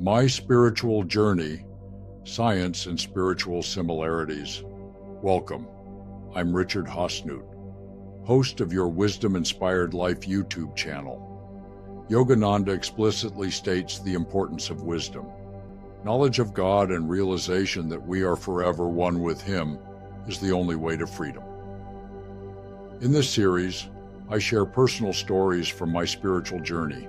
My Spiritual Journey, Science and Spiritual Similarities. Welcome. I'm Richard Hosnut, host of your Wisdom-Inspired Life YouTube channel. Yogananda explicitly states the importance of wisdom. Knowledge of God and realization that we are forever one with Him is the only way to freedom. In this series, I share personal stories from my spiritual journey.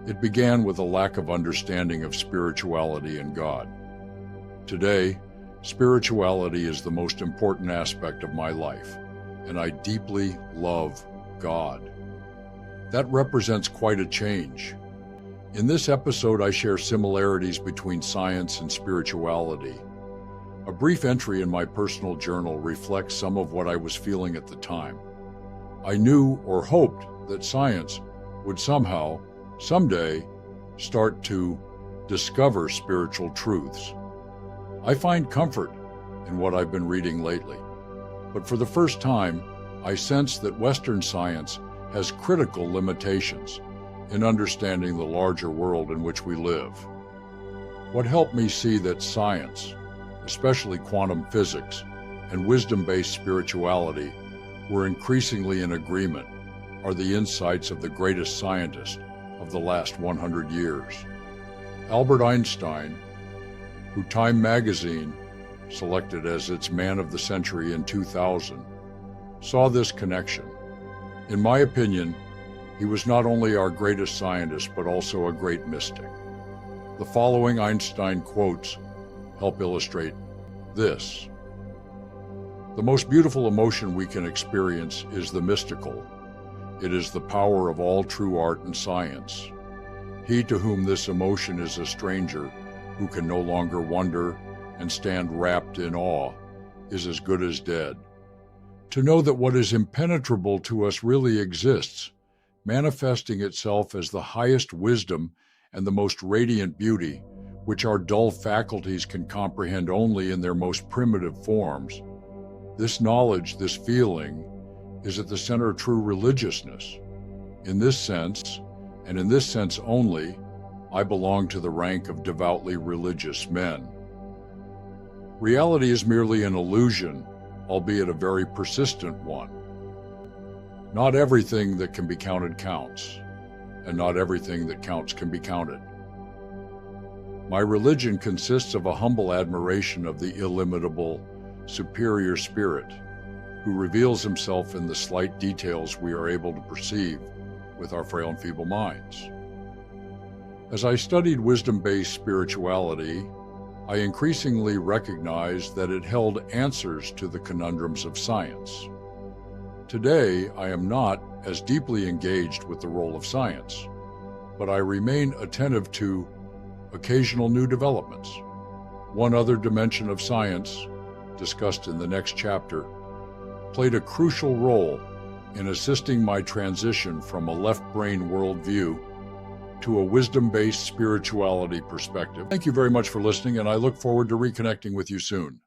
It began with a lack of understanding of spirituality and God. Today, spirituality is the most important aspect of my life, and I deeply love God. That represents quite a change. In this episode, I share similarities between science and spirituality. A brief entry in my personal journal reflects some of what I was feeling at the time. I knew or hoped that science would someday, start to discover spiritual truths. I find comfort in what I've been reading lately, but for the first time, I sense that Western science has critical limitations in understanding the larger world in which we live. What helped me see that science, especially quantum physics and wisdom-based spirituality, were increasingly in agreement are the insights of the greatest scientist of the last 100 years. Albert Einstein, who Time magazine selected as its Man of the Century in 2000, saw this connection. In my opinion, he was not only our greatest scientist, but also a great mystic. The following Einstein quotes help illustrate this. The most beautiful emotion we can experience is the mystical. It is the power of all true art and science. He to whom this emotion is a stranger, who can no longer wonder and stand wrapped in awe, is as good as dead. To know that what is impenetrable to us really exists, manifesting itself as the highest wisdom and the most radiant beauty, which our dull faculties can comprehend only in their most primitive forms. This knowledge, this feeling, is at the center of true religiousness. In this sense, and in this sense only, I belong to the rank of devoutly religious men. Reality is merely an illusion, albeit a very persistent one. Not everything that can be counted counts, and not everything that counts can be counted. My religion consists of a humble admiration of the illimitable, superior spirit, who reveals himself in the slight details we are able to perceive with our frail and feeble minds. As I studied wisdom-based spirituality, I increasingly recognized that it held answers to the conundrums of science. Today, I am not as deeply engaged with the role of science, but I remain attentive to occasional new developments. One other dimension of science, discussed in the next chapter, played a crucial role in assisting my transition from a left-brain worldview to a wisdom-based spirituality perspective. Thank you very much for listening, and I look forward to reconnecting with you soon.